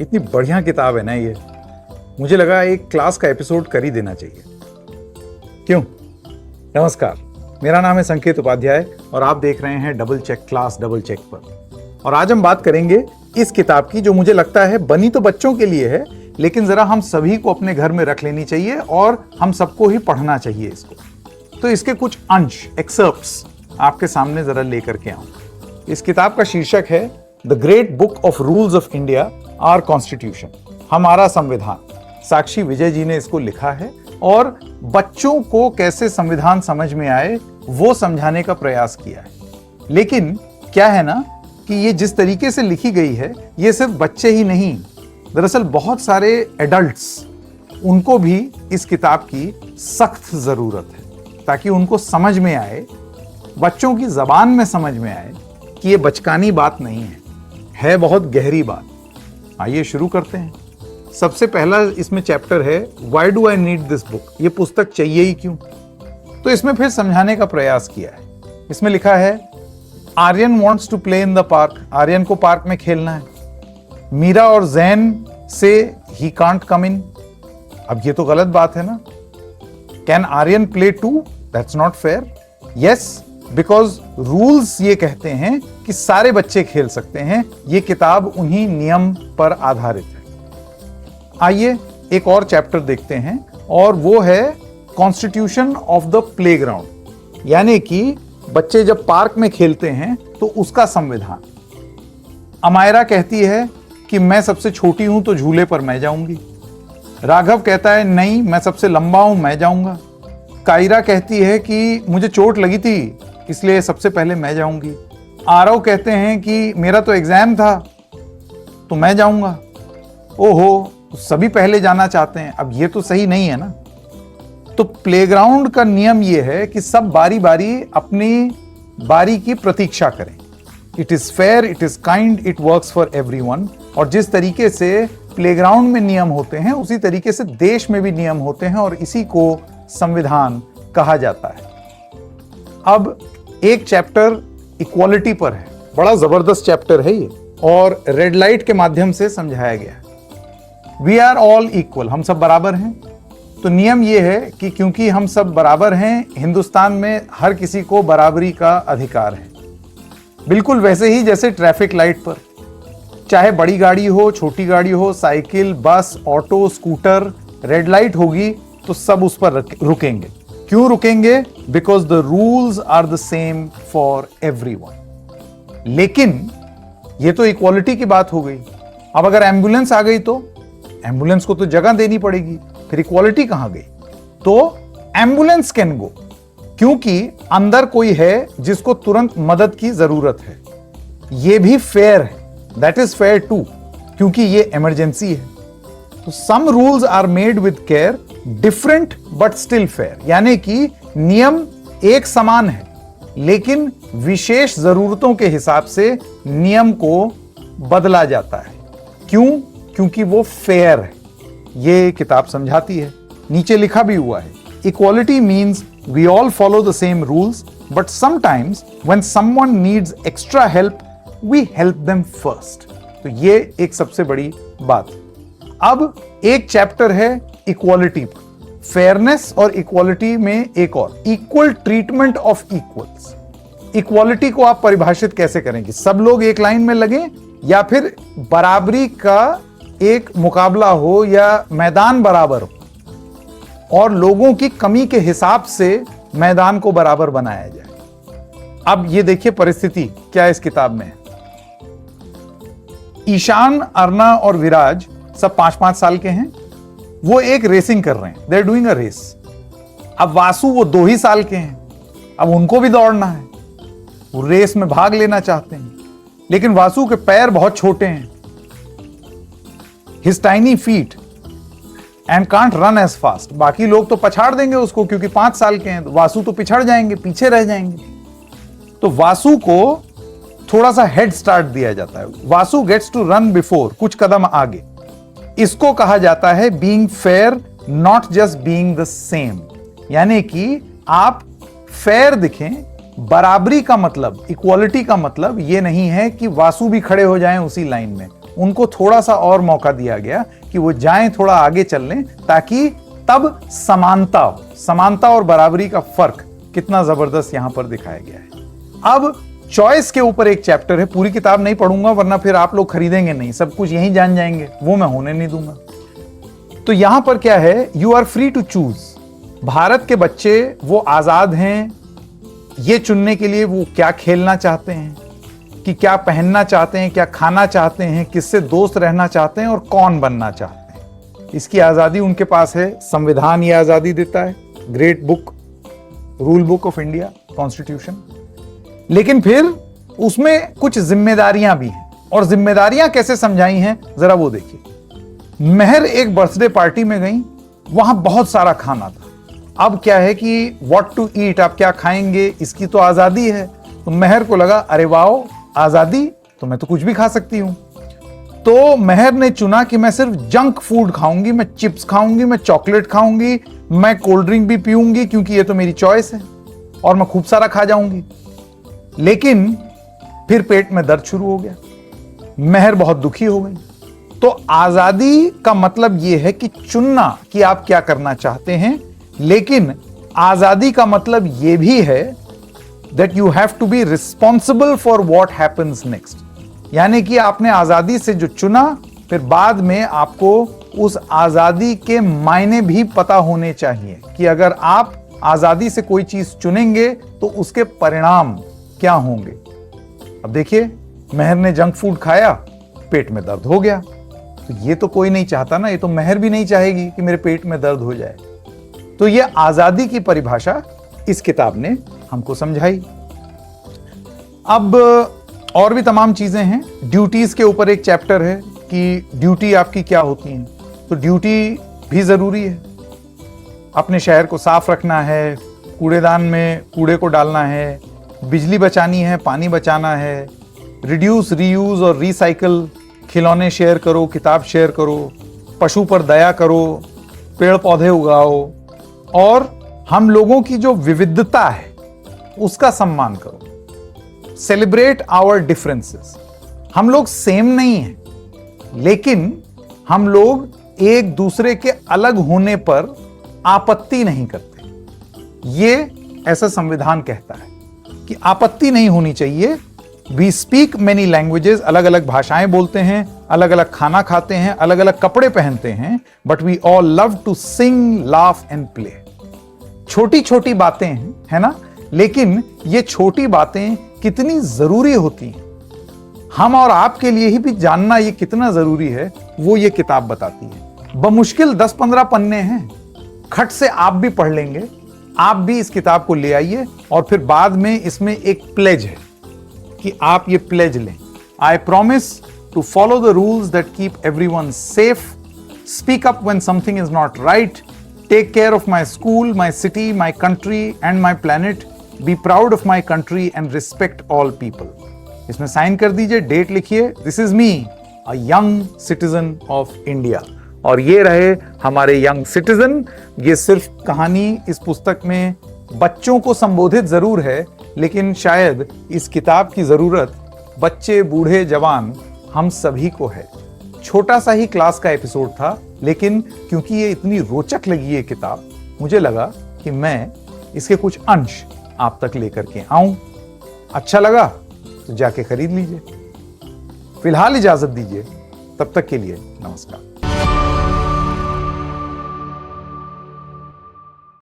इतनी बढ़िया किताब है ना ये, मुझे लगा एक क्लास का एपिसोड कर ही देना चाहिए। क्यों? नमस्कार, मेरा नाम है संकेत उपाध्याय और आप देख रहे हैं double check class double check पर। और आज हम बात करेंगे इस किताब की जो मुझे लगता है बनी तो बच्चों के लिए है, लेकिन जरा हम सभी को अपने घर में रख लेनी चाहिए और हम सबको ही पढ़ना चाहिए इसको। तो इसके कुछ अंश एक्सर्प्ट्स आपके सामने जरा लेकर के आऊं। इस किताब का शीर्षक है the great book of rules of India, our constitution, हमारा संविधान। साक्षी विजय जी ने इसको लिखा है और बच्चों को कैसे संविधान समझ में आए वो समझाने का प्रयास किया है। लेकिन क्या है ना कि ये जिस तरीके से लिखी गई है, ये सिर्फ बच्चे ही नहीं, दरअसल बहुत सारे एडल्ट्स, उनको भी इस किताब की सख्त जरूरत है ताकि उनको समझ में आए, बच्चों की जबान में समझ में आए कि ये बचकानी बात नहीं है बहुत गहरी बात। आइए शुरू करते हैं। सबसे पहला इसमें चैप्टर है why do I need this book, ये पुस्तक चाहिए ही क्यों। तो इसमें फिर समझाने का प्रयास किया है। इसमें लिखा है Aryan wants to play in the park, Aryan को पार्क में खेलना है। मीरा और जैन से ही कांट कम इन, अब ये तो गलत बात है ना। Can Aryan play too, that's not fair. Yes, because rules ये कहते हैं कि सारे बच्चे खेल सकते हैं। ये किताब उन्हीं नियम पर आधारित है। आइए एक और चैप्टर देखते हैं और वो है कॉन्स्टिट्यूशन ऑफ द प्लेग्राउंड, यानी कि बच्चे जब पार्क में खेलते हैं तो उसका संविधान। अमायरा कहती है कि मैं सबसे छोटी हूं तो झूले पर मैं जाऊंगी। राघव कहता है नहीं, मैं सबसे लंबा हूं, मैं जाऊंगा। कायरा कहती है कि मुझे चोट लगी थी इसलिए सबसे पहले मैं जाऊंगी। आरव कहते हैं कि मेरा तो एग्जाम था तो मैं जाऊंगा। ओहो, सभी पहले जाना चाहते हैं, अब ये तो सही नहीं है ना। तो प्लेग्राउंड का नियम ये है कि सब बारी बारी अपनी बारी की प्रतीक्षा करें। It is fair, it is kind, it works for everyone. और जिस तरीके से प्लेग्राउंड में नियम होते हैं उसी तरीके से देश में भी नियम होते हैं और इसी को संविधान कहा जाता है। अब एक चैप्टर इक्वालिटी पर है, बड़ा जबरदस्त चैप्टर है ये और रेड लाइट के माध्यम से समझाया गया है। वी आर ऑल इक्वल, हम सब बराबर हैं। तो नियम ये है कि क्योंकि हम सब बराबर हैं, हिंदुस्तान में हर किसी को बराबरी का अधिकार है। बिल्कुल वैसे ही जैसे ट्रैफिक लाइट पर, चाहे बड़ी गाड़ी हो, छोटी गाड़ी हो, साइकिल, बस, ऑटो, स्कूटर, रेड लाइट होगी तो सब उस पर रुकेंगे। क्यों रुकेंगे? Because the rules are the same for everyone. लेकिन ये तो इक्वालिटी की बात हो गई। अब अगर एम्बुलेंस आ गई तो एम्बुलेंस को तो जगह देनी पड़ेगी, फिर इक्वालिटी कहां गई? तो एम्बुलेंस कैन गो, क्योंकि अंदर कोई है जिसको तुरंत मदद की जरूरत है। ये भी फेयर है, दैट इज फेयर टू, क्योंकि ये इमरजेंसी है। तो some rules are made with care, different but still fair, यानी कि नियम एक समान है लेकिन विशेष जरूरतों के हिसाब से नियम को बदला जाता है। क्यों? क्योंकि वो फेयर है। ये किताब समझाती है। नीचे लिखा भी हुआ है, equality means we all follow the same rules but sometimes when someone needs extra help we help them first. तो ये एक सबसे बड़ी बात। अब एक चैप्टर है इक्वालिटी पर, फेयरनेस और इक्वालिटी में एक और, equal treatment of equals. Equality को आप परिभाषित कैसे करेंगे? सब लोग एक लाइन में लगे या फिर बराबरी का एक मुकाबला हो या मैदान बराबर हो और लोगों की कमी के हिसाब से मैदान को बराबर बनाया जाए। अब ये देखिए परिस्थिति क्या इस किताब में है। ईशान, अर्ना और विराज सब 5-5 साल के हैं। वो एक रेसिंग कर रहे हैं, they are doing a race. अब वासु वो 2 ही साल के हैं, अब उनको भी दौड़ना है, वो रेस में भाग लेना चाहते हैं। लेकिन वासु के पैर बहुत छोटे हैं, his tiny feet and can't run as fast. बाकी लोग तो पछाड़ देंगे उसको क्योंकि 5 साल के हैं, वासु तो पिछड़ जाएंगे, पीछे रह जाएंगे। तो वासु को थोड़ा सा हेड स्टार्ट दिया जाता है। Vasu gets to run before, कुछ कदम आगे। इसको कहा जाता है being fair, not just being the same, यानी कि आप फेयर दिखें। बराबरी का मतलब, इक्वालिटी का मतलब ये नहीं है कि वासु भी खड़े हो जाएं उसी लाइन में। उनको थोड़ा सा और मौका दिया गया कि वो जाएं, थोड़ा आगे चल लें, ताकि तब समानता और बराबरी का फर्क कितना जबरदस्त यहां पर दिखाया गया है। अब चॉइस के ऊपर एक चैप्टर है, पूरी किताब नहीं पढ़ूंगा वरना फिर आप लोग खरीदेंगे नहीं, सब कुछ यहीं जान जाएंगे, वो मैं होने नहीं दूंगा। तो यहां पर क्या है, you are free to choose. Bharat के बच्चे वो आजाद हैं ये चुनने के लिए वो क्या खेलना चाहते हैं, कि क्या पहनना चाहते हैं, क्या खाना चाहते हैं, किससे दोस्त रहना चाहते हैं और कौन बनना चाहते हैं। इसकी आजादी उनके पास है, संविधान ये आजादी देता है, great book, rule book of India, constitution. लेकिन फिर उसमें कुछ जिम्मेदारियां भी हैं, और जिम्मेदारियां कैसे समझाई हैं जरा वो देखिए। मेहर एक बर्थडे पार्टी में गई, वहां बहुत सारा खाना था। अब क्या है कि व्हाट टू ईट, आप क्या खाएंगे, इसकी तो आजादी है। तो मेहर को लगा अरे वाह, आजादी, तो मैं तो कुछ भी खा सकती हूं। तो मेहर ने चुना कि मैं सिर्फ जंक फूड खाऊंगी, मैं चिप्स खाऊंगी, मैं चॉकलेट खाऊंगी, मैं कोल्ड ड्रिंक भी पीऊंगी, क्योंकि ये तो मेरी चॉइस है और मैं खूब सारा खा जाऊंगी। लेकिन फिर पेट में दर्द शुरू हो गया, मेहर बहुत दुखी हो गई। तो आजादी का मतलब यह है कि चुनना कि आप क्या करना चाहते हैं, लेकिन आजादी का मतलब यह भी है that you have to be responsible for what happens next. यानी कि आपने आजादी से जो चुना, फिर बाद में आपको उस आजादी के मायने भी पता होने चाहिए कि अगर आप आजादी से कोई चीज चुनेंगे तो उसके परिणाम क्या होंगे। अब देखिए, मेहर ने जंक फूड खाया, पेट में दर्द हो गया। तो ये तो कोई नहीं चाहता ना, ये तो मेहर भी नहीं चाहेगी कि मेरे पेट में दर्द हो जाए। तो ये आजादी की परिभाषा इस किताब ने हमको समझाई। अब और भी तमाम चीजें हैं। ड्यूटीज के ऊपर एक चैप्टर है कि ड्यूटी आपकी क्या होती है। तो ड्यूटी भी जरूरी है, अपने शहर को साफ रखना है, कूड़ेदान में कूड़े को डालना है, बिजली बचानी है, पानी बचाना है, रिड्यूस, रीयूज और रिसाइकल, खिलौने शेयर करो, किताब शेयर करो, पशु पर दया करो, पेड़ पौधे उगाओ, और हम लोगों की जो विविधता है उसका सम्मान करो। Celebrate our differences. हम लोग सेम नहीं हैं, लेकिन हम लोग एक दूसरे के अलग होने पर आपत्ति नहीं करते। ये ऐसा संविधान कहता है कि आपत्ति नहीं होनी चाहिए। वी स्पीक मेनी लैंग्वेजेस, अलग अलग भाषाएं बोलते हैं, अलग अलग खाना खाते हैं, अलग अलग कपड़े पहनते हैं, but we all love to sing, laugh and play. छोटी छोटी बातें हैं, है ना, लेकिन ये छोटी बातें कितनी जरूरी होती हैं, हम और आपके लिए ही भी जानना ये कितना जरूरी है, वो ये किताब बताती है। बमुश्किल 10-15 पन्ने हैं, खट से आप भी पढ़ लेंगे। आप भी इस किताब को ले आइए, और फिर बाद में इसमें एक प्लेज है कि आप ये प्लेज लें। I promise to follow the rules that keep everyone safe, speak up when something is not right, take care of my school, my city, my country and my planet, be proud of my country and respect all people. इसमें sign कर दीजिए, date लिखिए, this is me, a young citizen of India. और ये रहे हमारे young citizen. ये सिर्फ कहानी इस पुस्तक में बच्चों को संबोधित जरूर है, लेकिन शायद इस किताब की जरूरत बच्चे, बूढ़े, जवान, हम सभी को है। छोटा सा ही क्लास का एपिसोड था, लेकिन क्योंकि ये इतनी रोचक लगी ये किताब, मुझे लगा कि मैं इसके कुछ अंश आप तक लेकर के आऊं। अच्छा लगा तो जाके खरीद लीजिए। फिलहाल इजाजत दीजिए, तब तक के लिए नमस्कार।